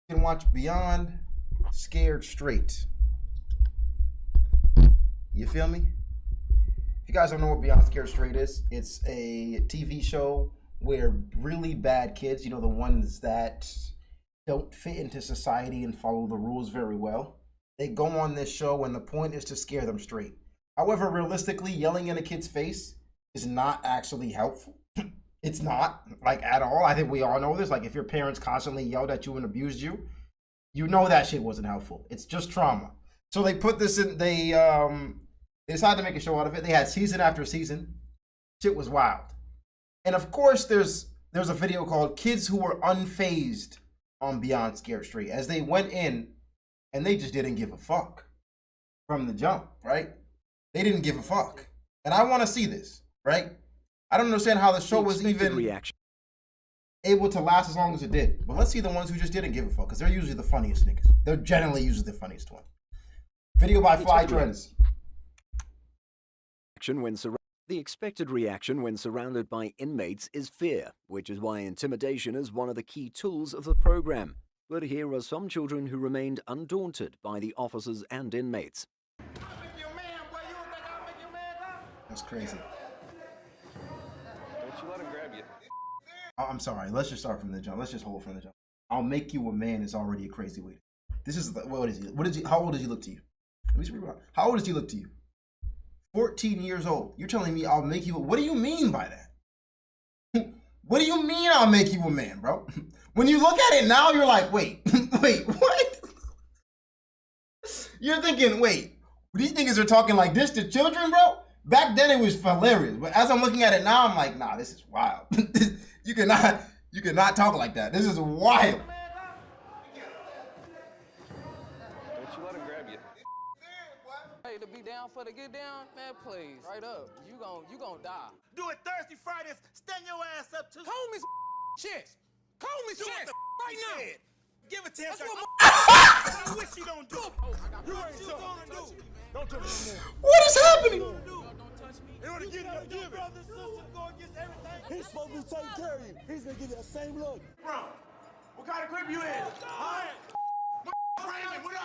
You can watch Beyond Scared Straight. You feel me? If you guys don't know what Beyond Scared Straight is, it's a TV show where really bad kids, you know, the ones that don't fit into society and follow the rules very well, they go on this show and the point is to scare them straight. However, realistically, yelling in a kid's face is not actually helpful. It's not, like, at all. I think we all know this. Like, if your parents constantly yelled at you and abused you, you know that shit wasn't helpful. It's just trauma. So they put this in, they decided to make a show out of it. They had season after season. Shit was wild. And of course, there's a video called Kids Who Were Unfazed on Beyond Scared Straight, as they went in and they just didn't give a fuck from the jump, right? They didn't give a fuck. And I want to see this, right? I don't understand how the show was even able to last as long as it did. But let's see the ones who just didn't give a fuck, because they're usually the funniest niggas. They're generally usually the funniest ones. Video by Fly Trends. The expected reaction when surrounded by inmates is fear, which is why intimidation is one of the key tools of the program. But here are some children who remained undaunted by the officers and inmates. That's crazy. Don't you let him grab you. Oh, I'm sorry. Let's just start from the jump. Let's just hold from the jump. I'll make you a man is already a crazy way. This is what is he? What is he? How old does he look to you? Let me see. How old does he look to you? 14 years old. You're telling me I'll make you a, what do you mean by that? What do you mean I'll make you a man, bro? When you look at it now, you're like, wait, wait, what? You're thinking, wait, these niggas are talking like this to children, bro? Back then it was hilarious, but as I'm looking at it now, I'm like, nah, this is wild. You cannot talk like that. This is wild. Don't you let him grab you. Hey, to be down for the get down, man, please. Right up. You gon' die. Do it Thursday, Fridays. Stand your ass up to Call me chest. Call me chest. Right now. Give it to him. That's what I wish you don't do it. You ain't gonna do. Don't touch me. What is happening? In order to get him, give it. Brother, sister, go against everything. He's supposed to be taking care of you. He's gonna give you that same look. Bro, what kind of grip you in? All right. What up?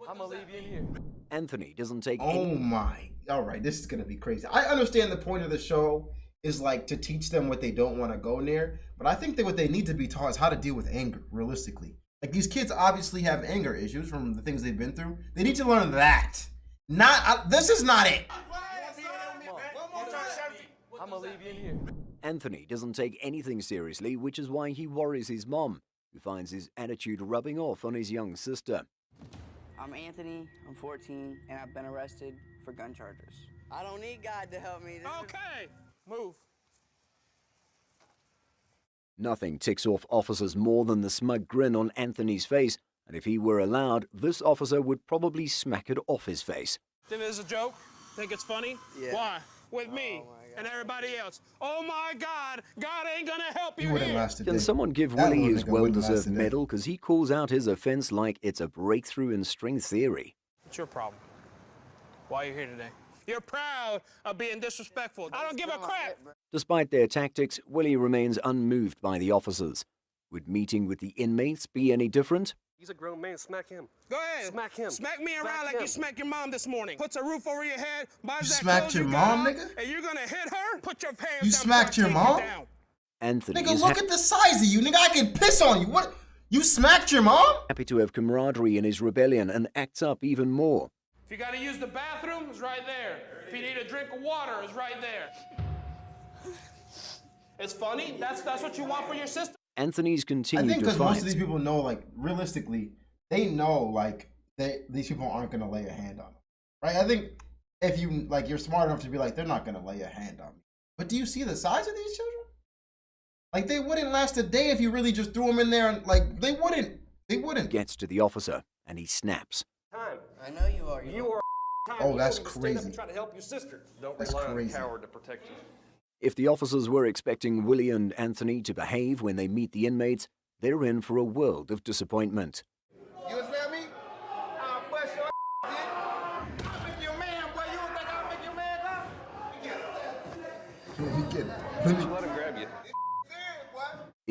I'm gonna leave you in here. Anthony doesn't take Oh my. All right, this is going to be crazy. I understand the point of the show is like to teach them what they don't want to go near, but I think that what they need to be taught is how to deal with anger, realistically. Like, these kids obviously have anger issues from the things they've been through. They need to learn that. This is not it. I'm gonna leave you in here. Anthony doesn't take anything seriously, which is why he worries his mom, who finds his attitude rubbing off on his young sister. I'm Anthony, I'm 14, and I've been arrested for gun charges. I don't need God to help me. Okay. Move. Nothing ticks off officers more than the smug grin on Anthony's face, and if he were allowed, this officer would probably smack it off his face. Think it's a joke? Think it's funny? Yeah. Why? With me and everybody else. Oh my God, God ain't gonna help you He wouldn't here. last a Can day. someone give That Willie little his nigga wouldn't last well-deserved a day. medal because he calls out his offense like it's a breakthrough in string theory? What's your problem? Why are you here today? You're proud of being disrespectful. I don't give a crap. Despite their tactics, Willie remains unmoved by the officers. Would meeting with the inmates be any different? He's a grown man. Smack him. Go ahead. Smack him. Smack me around Smack like him. you smacked your mom this morning. Puts a roof over your head. Buys You that smacked clothes your you mom, got on, nigga? And you're gonna hit her? Put your hands You down smacked before I your take you mom? down. Anthony Nigga, is look at the size of you. Nigga, I can piss on you. What? You smacked your mom? happy to have camaraderie in his rebellion and acts up even more. If you gotta use the bathroom, it's right there. If you need a drink of water, it's right there. It's funny? That's what you want for your sister? Anthony's I continued think because most of defiance. these people know, like, realistically, they know, like, these people aren't going to lay a hand on them. Right? I think if you, like, you're smart enough to be like, they're not going to lay a hand on me. But do you see the size of these children? Like, they wouldn't last a day if you really just threw them in there and, like, they wouldn't. They wouldn't. Gets to the officer and he snaps. Time. I know you are. You are time. Oh, You that's don't need to stand up crazy. and try to help your sister. Don't That's rely on crazy. a coward to protect you. If the officers were expecting Willie and Anthony to behave when they meet the inmates, they're in for a world of disappointment. You understand me? I'll bust your ass, dude. I'll make you a man, boy. You don't think I'll make you a man, huh? Let me get it. Don't you let him grab you. Serious, boy.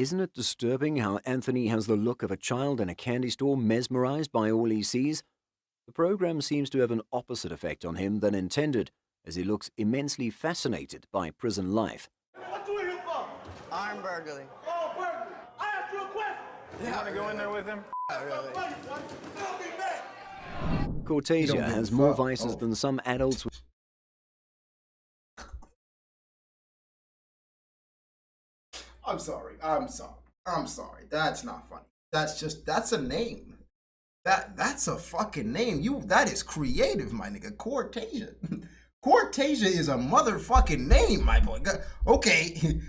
Isn't it disturbing how Anthony has the look of a child in a candy store mesmerized by all he sees? The program seems to have an opposite effect on him than intended, as he looks immensely fascinated by prison life. What you in here for? Armed burglary. Oh, burglary. I asked you a question. You want to go in there with him? Don't be mad. Cortasia give has a more fuck. vices Oh. than some adults. I'm sorry. I'm sorry. I'm sorry. That's not funny. That's a name. That's a fucking name. That is creative, my nigga. Cortasia. Cortasia is a motherfucking name, my boy. Okay.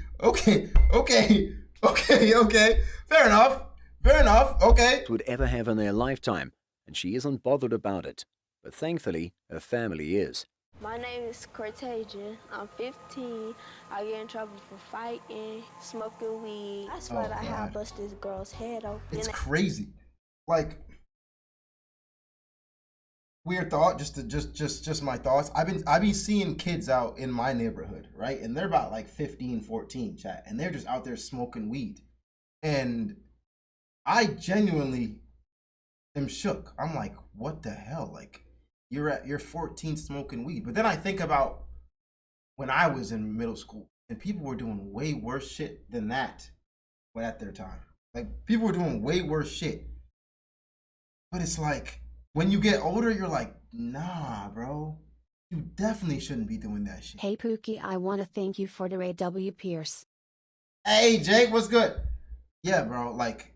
Fair enough. Okay. Would ever have in their lifetime, and she isn't bothered about it. But thankfully, her family is. My name is Cortasia. I'm 15. I get in trouble for fighting, smoking weed. I swear to I bust this girl's head open. It's crazy. Like, weird thought, just my thoughts. I've been seeing kids out in my neighborhood, right? And they're about like 15, 14, chat, and they're just out there smoking weed. And I genuinely am shook. I'm like, what the hell? Like, you're 14 smoking weed. But then I think about when I was in middle school and people were doing way worse shit than that at their time. Like, people were doing way worse shit. But it's like, when you get older, you're like, nah, bro. You definitely shouldn't be doing that shit. Hey Pookie, I want to thank you for the A.W. Pierce. Hey, Jake, what's good? Yeah, bro, like,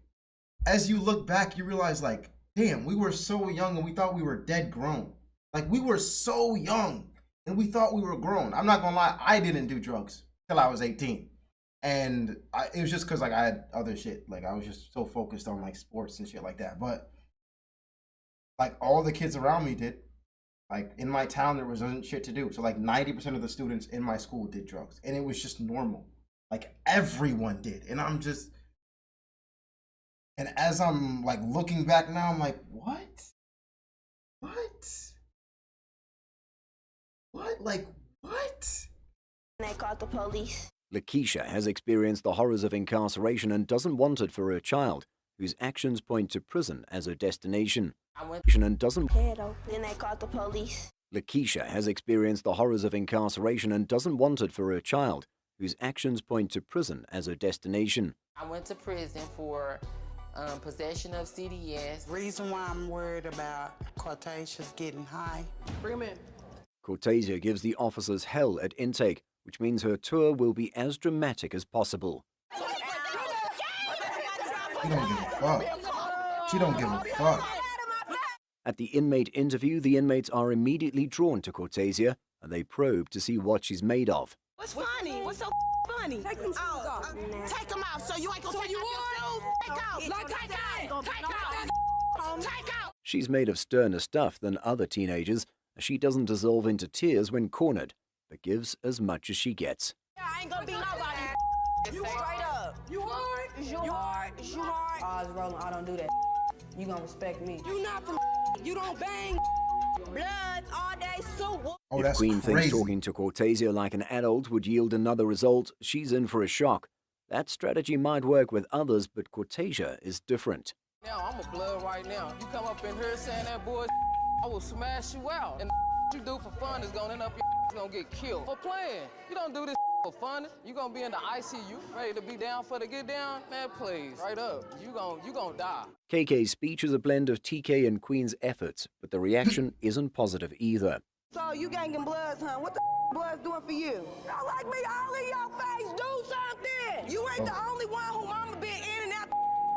as you look back, you realize, like, damn, we were so young and we thought we were dead grown. Like, we were so young and we thought we were grown. I'm not gonna lie, I didn't do drugs till I was 18. And it was just because, like, I had other shit. Like, I was just so focused on, like, sports and shit like that. But, like, all the kids around me did. Like, in my town, there wasn't shit to do. So, like, 90% of the students in my school did drugs. And it was just normal. Like, everyone did. And I'm just... And as I'm, like, looking back now, I'm like, what? Like, what? And they called the police. Lakeisha has experienced the horrors of incarceration and doesn't want it for her child, whose actions point to prison as her destination. And doesn't... Head open. Then they called the police. Lakeisha has experienced the horrors of incarceration and doesn't want it for her child, whose actions point to prison as her destination. I went to prison for possession of CDS. Reason why I'm worried about Cortasia's getting high. Bring him in. Cortasia gives the officers hell at intake, which means her tour will be as dramatic as possible. She don't give a fuck. She don't give a fuck. At the inmate interview, the inmates are immediately drawn to Cortasia, and they probe to see what she's made of. What's funny? What's so funny? Take them off. Take them off. So you ain't gonna take your shoes? Take out. Like, take out. Take out. She's made of sterner stuff than other teenagers, as she doesn't dissolve into tears when cornered, but gives as much as she gets. I ain't gonna be nobody. You straight up. You hard? You hard? You hard? Odds rolling, I don't do that. You gonna respect me. You not from you don't bang. Blood all day, so what? Oh, If that's Queen crazy. thinks talking to Cortasia like an adult would yield another result, she's in for a shock. That strategy might work with others, but Cortasia is different. Now, I'm a blood right now. You come up in here saying that boy, I will smash you out. And you do for fun is gonna end up your gonna get killed. For playing. You don't do this for fun. You gonna be in the ICU, ready to be down for the get down? Man, please, right up. You gonna die. KK's speech is a blend of TK and Queen's efforts, but the reaction isn't positive either. So you gangin' Bloods, huh? What the Bloods doing for you? Don't like me all in your face. Do something. You ain't the only one who mama been in and out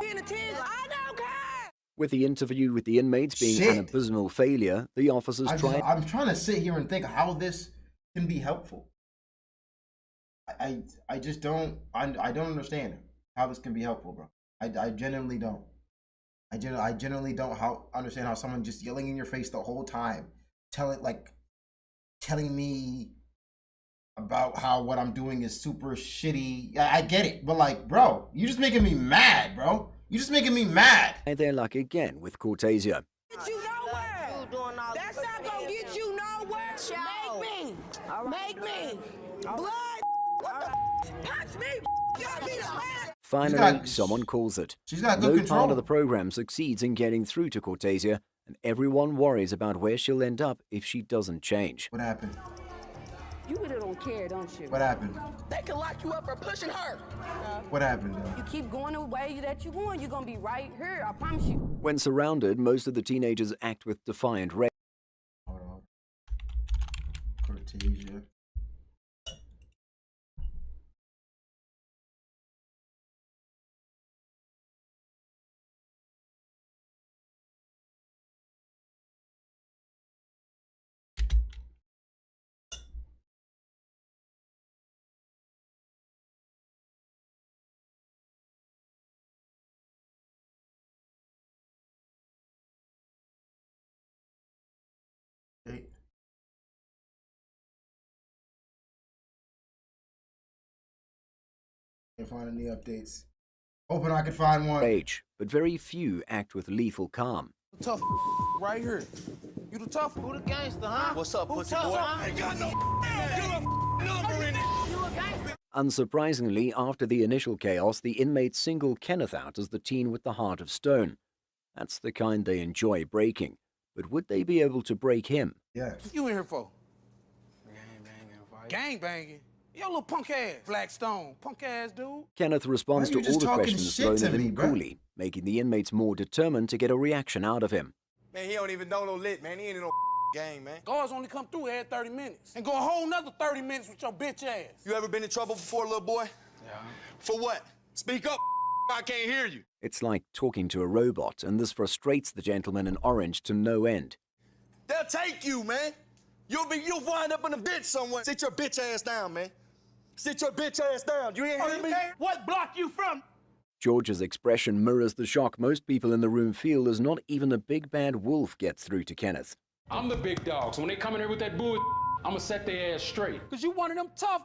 penitentiary. I don't care. With the interview with the inmates being Shit. an abysmal failure, the officers tried... I'm trying to sit here and think how this can be helpful. I just don't I don't understand how this can be helpful, bro. I genuinely don't. I genuinely don't understand how someone just yelling in your face the whole time, telling me about how what I'm doing is super shitty. I get it, but like, bro, you're just making me mad, bro. You're just making me mad. their luck again with Cortasia. Get you nowhere. That's not gonna get you nowhere. Make me. Blood. What the? Punch me. Y'all be the last. Finally, someone calls it. She's got No good control. part of the program succeeds in getting through to Cortasia, and everyone worries about where she'll end up if she doesn't change. What happened? You really don't care, don't you? What happened? They can lock you up for pushing her. What happened, though? You keep going the way that you're going, you're gonna be right here, I promise you. When surrounded, most of the teenagers act with defiant rage. Hold on. Cortasia. Okay. Can't find any updates. Hoping I could find one. But very few act with lethal calm. Tough right here. You the tough? Who the gangster, huh? What's up, pussy boy? Huh? Ain't got no number in it. You a gangster? Unsurprisingly, after the initial chaos, the inmates single Kenneth out as the teen with the heart of stone. That's the kind they enjoy breaking. But would they be able to break him? Yeah. What you in here for? Gang banging? Yo, little punk ass. Black Stone. Punk ass dude. Kenneth responds Why to are you all just the talking questions shit thrown to at him me, bro? coolly, making the inmates more determined to get a reaction out of him. Man, he don't even know no lit, man. He ain't in no gang, man. Guards only come through every 30 minutes. And go a whole nother 30 minutes with your bitch ass. You ever been in trouble before, little boy? Yeah. For what? Speak up. I can't hear you. It's like talking to a robot, and this frustrates the gentleman in orange to no end. They'll take you, man. You'll wind up in a bitch somewhere. Sit your bitch ass down, man. Sit your bitch ass down. You ain't hear me? What block you from? George's expression mirrors the shock most people in the room feel as not even the big bad wolf gets through to Kenneth. I'm the big dog, so when they come in here with that bull, I'ma set their ass straight. Cause you one of them tough.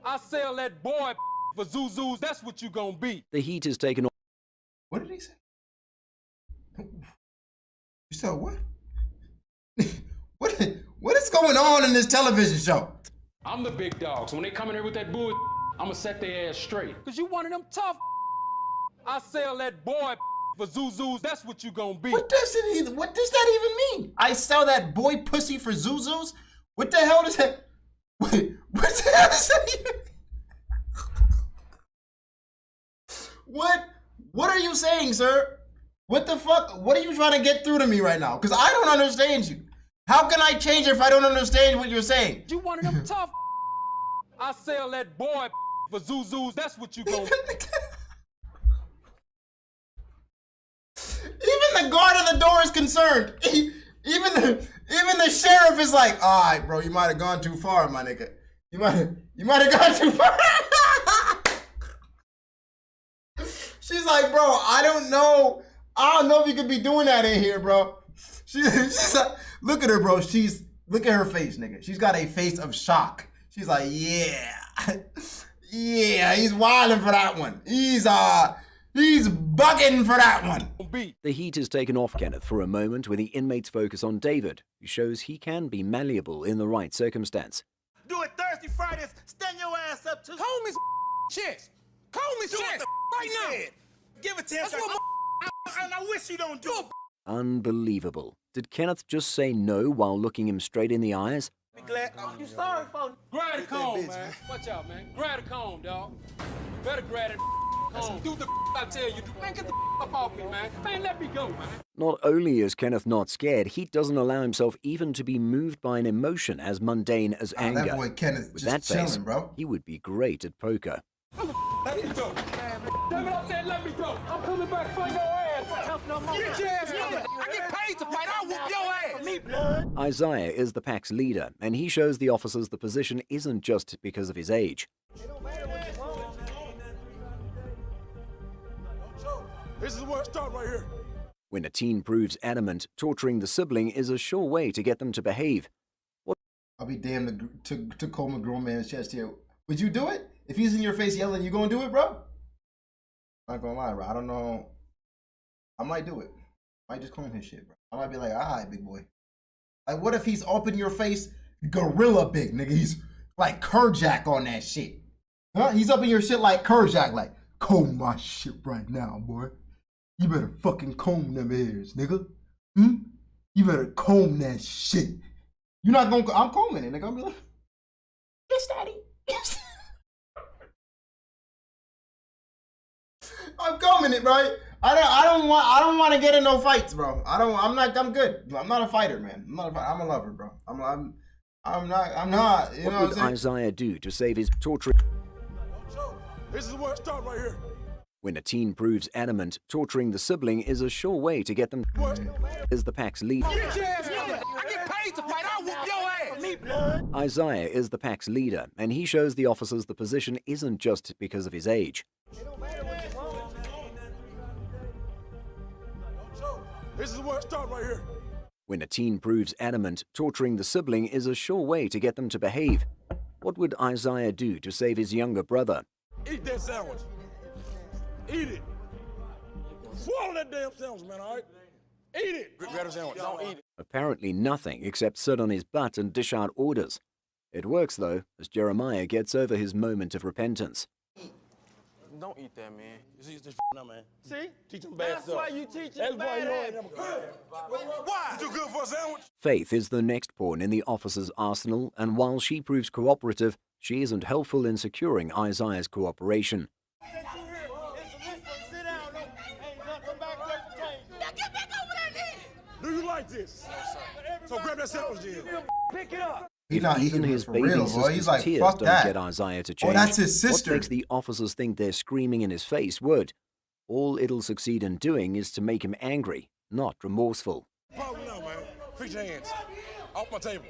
I sell that boy for Zuzus, that's what you gonna be. The heat is taken off. What did he say? You said what? What is going on in this television show? I'm the big dog, so when they come in here with that bull, I'ma set their ass straight. Cause you one of them tough. I sell that boy for Zuzus, that's what you gonna be. What does that even mean? I sell that boy pussy for Zuzus? What the hell does that? What the hell does that even? What are you saying, sir? What the fuck? What are you trying to get through to me right now? Because I don't understand you. How can I change if I don't understand what you're saying? You one of them tough. I sell that boy for Zuzus, that's what you gonna be. Even the guard at the door is concerned. Even the sheriff is like, all right, bro, you might have gone too far, my nigga. You might have gone too far. She's like, bro, I don't know if you could be doing that in here, bro. She's like, look at her, bro. Look at her face, nigga. She's got a face of shock. She's like, yeah, he's wilding for that one. He's bugging for that one. The heat is taken off Kenneth for a moment with the inmates focus on David, who shows he can be malleable in the right circumstance. Do it Thursday, Fridays. Stand your ass up to. Comb his chest. Comb his chest. Right now. Give it to him. That's what and I wish you don't do it. Unbelievable. Did Kenneth just say no while looking him straight in the eyes? Be glad. You sorry for grab the comb, man. Watch out, man. Grab the comb, dog. Better grab it. Comb. Do the I tell you. Man, get the up off me, man. Man, let me go, man. Not only is Kenneth not scared, he doesn't allow himself even to be moved by an emotion as mundane as anger. That boy Kenneth With just that face, chilling, bro. he would be great at poker. Let me go. Damn it, I said let me go. I'm coming back for your ass. Get your ass coming. I get paid to fight. I'll whoop your ass. Me, blood. Isaiah is the pack's leader, and he shows the officers the position isn't just because of his age. This is where it starts right here. When a teen proves adamant, torturing the sibling is a sure way to get them to behave. I'll be damned to comb a grown man's chest here. Would you do it? If he's in your face yelling, you gonna do it, bro? I'm not gonna lie, bro. I don't know. I might do it. I might just comb his shit, bro. I might be like, all right, big boy. Like, what if he's up in your face, gorilla big, nigga? He's like Kerjack on that shit. Huh? He's up in your shit like Kerjack, like, comb my shit right now, boy. You better fucking comb them hairs, nigga. You better comb that shit. You're not gonna, I'm combing it, nigga. I'm be like, yes, daddy. Yes. I'm combing it, right? I don't want to get in no fights, bro. I'm good. I'm not a fighter, man. I'm a lover, bro. I'm not. You know what would Isaiah do to save his torturing? This is where it starts right here. When a teen proves adamant, torturing the sibling is a sure way to get them as the pack's leader. Get your ass out there. I get paid to fight. I'll whoop your ass. Isaiah is the pack's leader, and he shows the officers the position isn't just because of his age. This is where it starts right here. When a teen proves adamant, torturing the sibling is a sure way to get them to behave. What would Isaiah do to save his younger brother? Eat that sandwich. Eat it. Swallow that damn sandwich, man, all right? Eat it. Grab the sandwich. Don't eat it. Apparently nothing except sit on his butt and dish out orders. It works, though, as Jeremiah gets over his moment of repentance. Don't eat that, man. You see this now, man. See? Teach them bad stuff. That's why you teach them bad. Why? Too good for a sandwich? Faith is the next pawn in the officer's arsenal, and while she proves cooperative, she isn't helpful in securing Isaiah's cooperation. Do you like this? So grab that sandwich then. Pick it up. Even his baby sister's like, tears fuck don't that. get Isaiah to change. Oh, that's his sister. What makes the officers think they're screaming in his face would. All it'll succeed in doing is to make him angry, not remorseful. Problem now, man. Fix your hands. Off my table.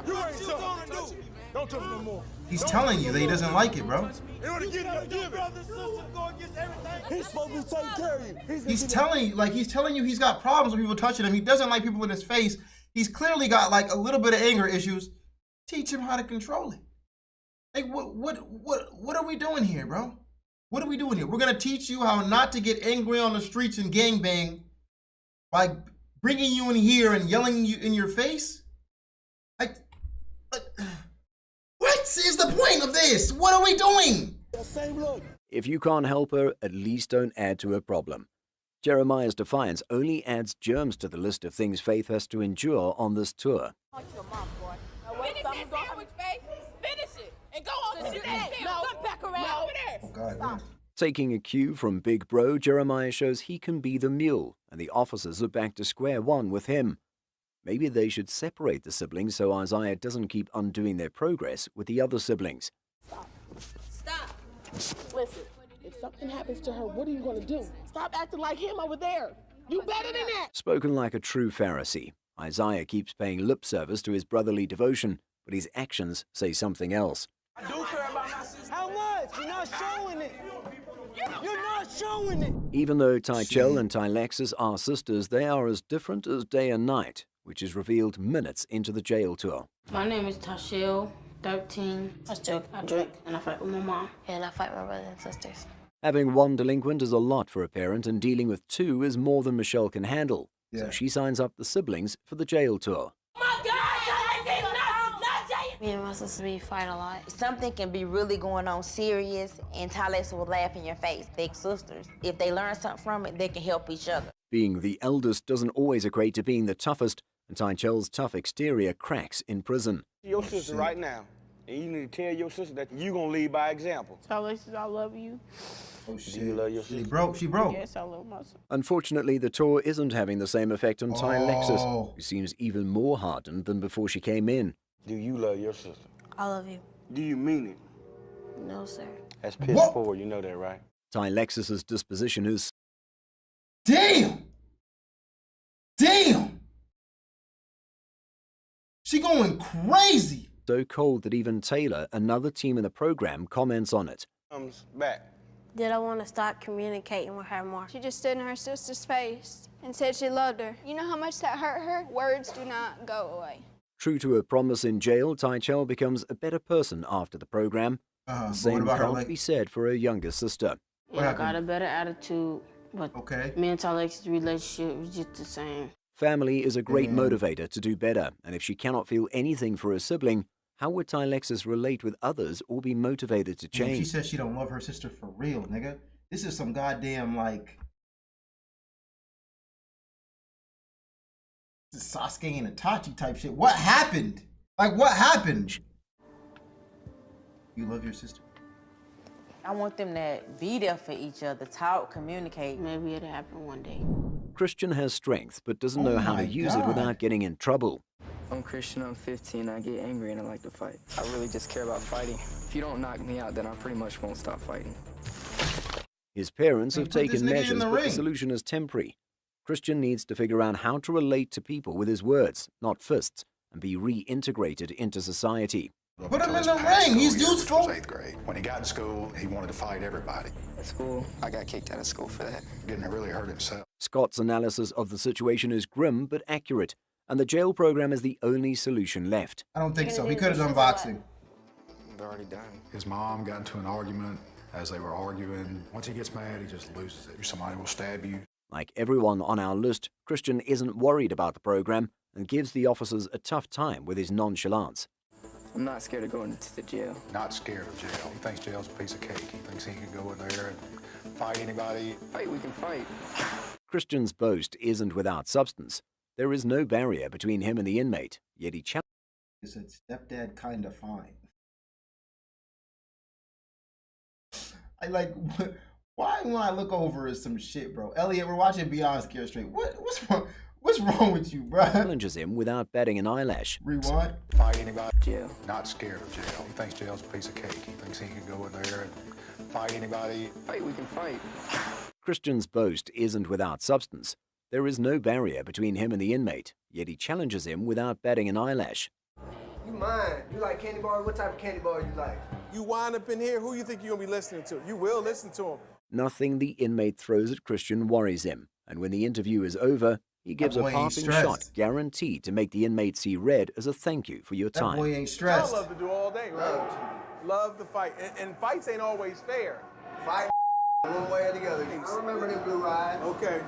You ain't tough. Don't touch no more. He's telling you that he doesn't like it, bro. In order to get it, give it. He's supposed to take care of you. He's telling you he's got problems with people touching him. He doesn't like people in his face. He's clearly got like a little bit of anger issues. Teach him how to control it. Like what are we doing here, bro? What are we doing here? We're gonna teach you how not to get angry on the streets and gangbang by bringing you in here and yelling you in your face? Like, what is the point of this? What are we doing? If you can't help her, at least don't add to her problem. Jeremiah's defiance only adds germs to the list of things Faith has to endure on this tour. Finish that sandwich, Faith. Finish it. And go on to that. Come back around over there. Oh, God, man. Taking a cue from Big Bro, Jeremiah shows he can be the mule, and the officers are back to square one with him. Maybe they should separate the siblings so Isaiah doesn't keep undoing their progress with the other siblings. Stop. Listen, if something happens to her, what are you going to do? Stop acting like him over there. You better than that. Spoken like a true Pharisee, Isaiah keeps paying lip service to his brotherly devotion, but his actions say something else. I do care about my sister. How much? You're not showing it. You're not showing it. Even though Tychel and Tylexis are sisters, they are as different as day and night, which is revealed minutes into the jail tour. My name is Tychel, 13. I drink, and I fight with my mom. And I fight my brothers and sisters. Having one delinquent is a lot for a parent, and dealing with two is more than Michelle can handle. Yeah. So she signs up the siblings for the jail tour. Me and my sister, we fight a lot. Something can be really going on serious, and Tylex will laugh in your face. Big sisters. If they learn something from it, they can help each other. Being the eldest doesn't always equate to being the toughest, and Tychel's tough exterior cracks in prison. Your sister right now, and you need to tell your sister that you're going to lead by example. Tylexis, I love you. Oh, shit. Do you love your sister? She broke. Yes, I love my sister. Unfortunately, the tour isn't having the same effect on Tylexis, who seems even more hardened than before she came in. Do you love your sister? I love you. Do you mean it? No, sir. That's piss poor, you know that, right? Tylexis's disposition is... Damn! She going crazy! So cold that even Taylor, another team in the program, comments on it. Comes back. Did I want to stop communicating with her more? She just stood in her sister's face and said she loved her. You know how much that hurt her? Words do not go away. True to her promise in jail, Tychel becomes a better person after the program. The same can't be said for her younger sister. Yeah, I got a better attitude, but me and Tylexis' relationship was just the same. Family is a great motivator to do better, and if she cannot feel anything for her sibling, how would Tylexis relate with others or be motivated to change? She says she don't love her sister for real, nigga. This is some goddamn like Sasuke and Itachi type shit. What happened? Like, what happened? You love your sister? I want them to be there for each other, talk, communicate. Maybe it'll happen one day. Christian has strength, but doesn't know how to use it without getting in trouble. I'm Christian, I'm 15, I get angry and I like to fight. I really just care about fighting. If you don't knock me out, then I pretty much won't stop fighting. His parents have put this taken nigga in measures, the but the ring. solution is temporary. Christian needs to figure out how to relate to people with his words, not fists, and be reintegrated into society. Put him in the ring. He's useful. 8th grade. When he got in school, he wanted to fight everybody. At school, I got kicked out of school for that. Didn't really hurt himself. Scott's analysis of the situation is grim but accurate, and the jail program is the only solution left. I don't think so. He could have done boxing. They're already done. His mom got into an argument. As they were arguing, once he gets mad, he just loses it. Somebody will stab you. Like everyone on our list, Christian isn't worried about the program and gives the officers a tough time with his nonchalance. I'm not scared of going into the jail. Not scared of jail. He thinks jail's a piece of cake. He thinks he can go in there and fight anybody. Fight, we can fight. Christian's boast isn't without substance. There is no barrier between him and the inmate, yet he challenges. He said, stepdad kinda fine. I like, why when I look over is some shit, bro. Elliot, we're watching Beyond Scared Straight. What's wrong? What's wrong with you, bro? Challenges him without batting an eyelash. Rewind. Fight anybody. Jail. Not scared of jail. He thinks jail's a piece of cake. He thinks he can go in there and fight anybody. Fight, we can fight. Christian's boast isn't without substance. There is no barrier between him and the inmate, yet he challenges him without batting an eyelash. You mine. You like candy bars? What type of candy bar you like? You wind up in here, who you think you're gonna be listening to? You will listen to him. Nothing the inmate throws at Christian worries him, and when the interview is over, he gives a boy ain't parting stressed. shot guaranteed to make the inmate see red as a thank you for your That time. boy ain't stressed. I love to do all day, right? Love to fight. And fights ain't always fair. Fight one way or the other. I remember them blue eyes. Okay.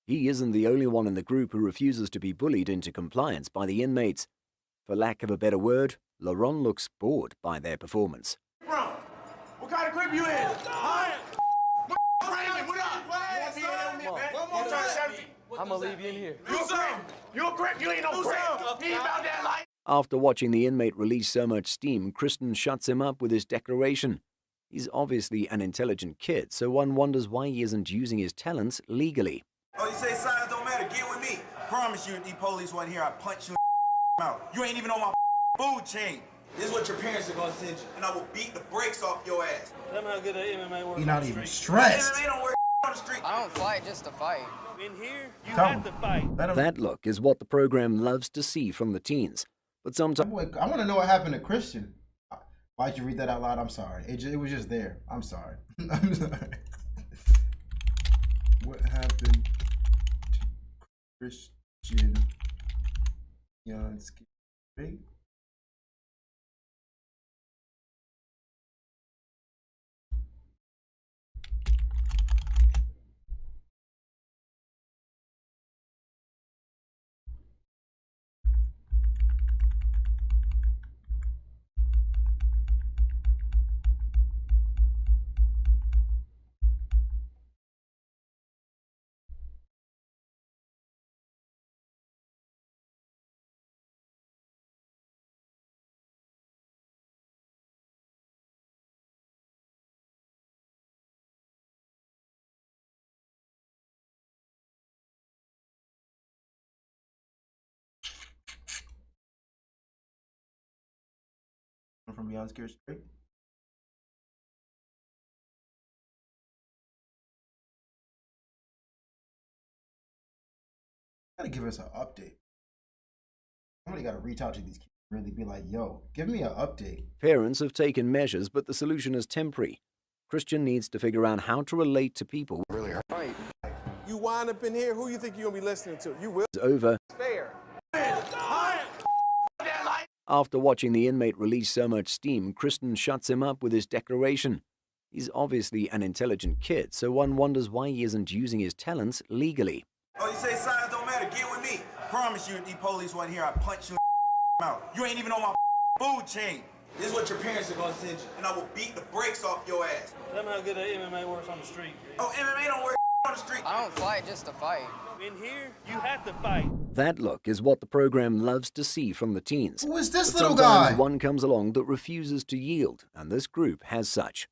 He isn't the only one in the group who refuses to be bullied into compliance by the inmates. For lack of a better word, Laurent looks bored by their performance. Bro, what kind of grip you in? I'm gonna leave you in here. You a grip, you ain't no grip. He ain't about that life. After watching the inmate release so much steam, Christian shuts him up with his declaration. He's obviously an intelligent kid, so one wonders why he isn't using his talents legally. Oh, you say size don't matter, get with me. Promise you if these police wasn't here, I'd punch you out. You ain't even on my food chain. This is what your parents are gonna send you, and I will beat the brakes off your ass. Let me not get an MMA work. He's not even stressed. MMA don't work on the street. I don't fight just to fight. In here, you Come have to fight. That look is what the program loves to see from the teens. But sometimes I want to know what happened to Christian. Why'd you read that out loud? I'm sorry. It was just there. I'm sorry. I'm sorry. What happened to Christian Beyond Scared Straight? From Beyond Scared Straight. Gotta give us an update. Somebody gotta reach out to these kids and really be like, yo, give me an update. parents have taken measures, but the solution is temporary. Christian needs to figure out how to relate to people. Really hurt. Fight. You wind up in here, who you think you're gonna be listening to? You will. It's over. Fair. After watching the inmate release so much steam, Christian shuts him up with his declaration. He's obviously an intelligent kid, so one wonders why he isn't using his talents legally. Oh, you say size don't matter, get with me. Promise you if these police wasn't here, I'd punch you out. You ain't even on my food chain. This is what your parents are gonna send you, and I will beat the brakes off your ass. Tell me how good MMA works on the street. Oh, MMA don't work on the street. I don't fight just to fight. In here, you have to fight. That look is what the program loves to see from the teens. Who is this But little sometimes guy? one comes along that refuses to yield, and this group has such.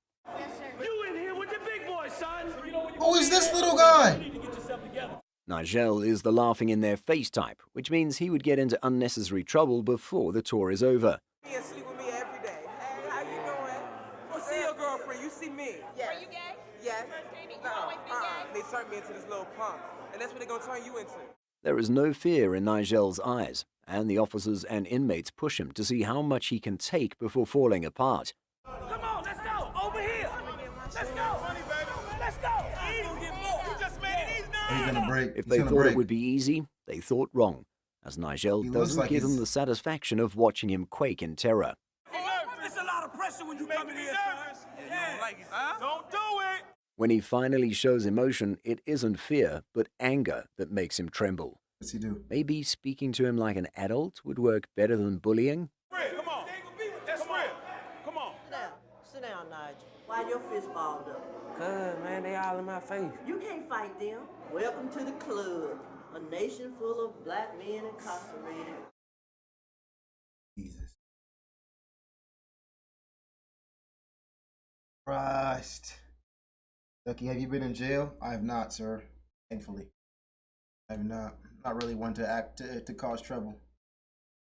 You in here with the big boys, son. Who is this little guy? Nigel is the laughing in their face type, which means he would get into unnecessary trouble before the tour is over. You sleep with me every day. Hey, how you doing? Oh, see your girlfriend. You see me. Yes. Are you gay? Yes. They turned me into this little punk, and that's what they're gonna turn you into. There is no fear in Nigel's eyes, and the officers and inmates push him to see how much he can take before falling apart. Come on, let's go. Over here. Let's go. Let's go. You just made it easy. He's gonna break. If they thought it would be easy, they thought wrong, as Nigel doesn't like give them he's- the satisfaction of watching him quake in terror. It's a lot of pressure when you come in here, son. Don't do it. When he finally shows emotion, it isn't fear, but anger that makes him tremble. What's he do? Maybe speaking to him like an adult would work better than bullying? Come on. That's real. Come on. Sit down, Nigel. Why your fist balled up? Cuz, man, they all in my face. You can't fight them. Welcome to the club. A nation full of black men incarcerated. Jesus Christ. Ducky, have you been in jail? I have not, sir. Thankfully. I have not. Not really one to act to cause trouble.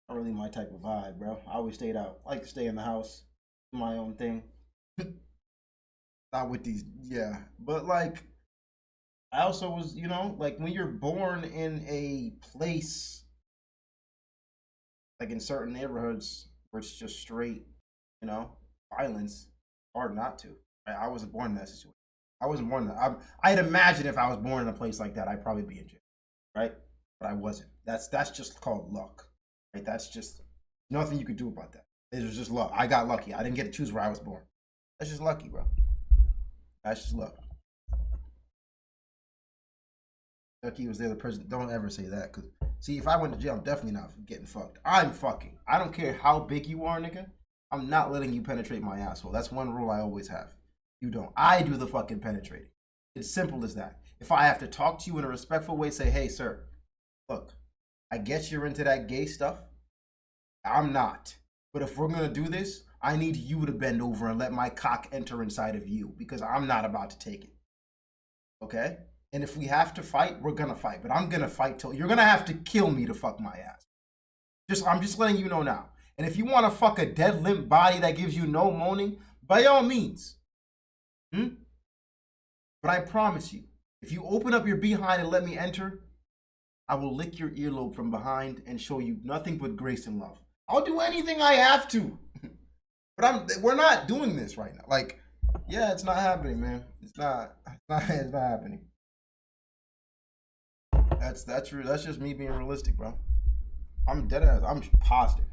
Not really my type of vibe, bro. I always stayed out. I like to stay in the house. Do my own thing. Not with these, yeah. But like, I also was, you know, like when you're born in a place, like in certain neighborhoods where it's just straight, you know, violence, hard not to. I wasn't born in that situation. I wasn't born in that. I'd imagine if I was born in a place like that, I'd probably be in jail, right? But I wasn't. That's just called luck, right? That's just nothing you could do about that. It was just luck. I got lucky. I didn't get to choose where I was born. That's just lucky, bro. That's just luck. Ducky was there, the president. Don't ever say that, because see, if I went to jail, I'm definitely not getting fucked. I'm fucking. I don't care how big you are, nigga. I'm not letting you penetrate my asshole. That's one rule I always have. You don't. I do the fucking penetrating. It's simple as that. If I have to talk to you in a respectful way, say, hey, sir, look, I guess you're into that gay stuff. I'm not. But if we're going to do this, I need you to bend over and let my cock enter inside of you, because I'm not about to take it. Okay? And if we have to fight, we're going to fight. But I'm going to fight till you're going to have to kill me to fuck my ass. I'm just letting you know now. And if you want to fuck a dead limp body that gives you no moaning, by all means. But I promise you, if you open up your behind and let me enter, I will lick your earlobe from behind and show you nothing but grace and love. I'll do anything I have to. But we're not doing this right now. Like, yeah, it's not happening, man. It's not happening. That's true. That's just me being realistic, bro. I'm dead ass. I'm positive.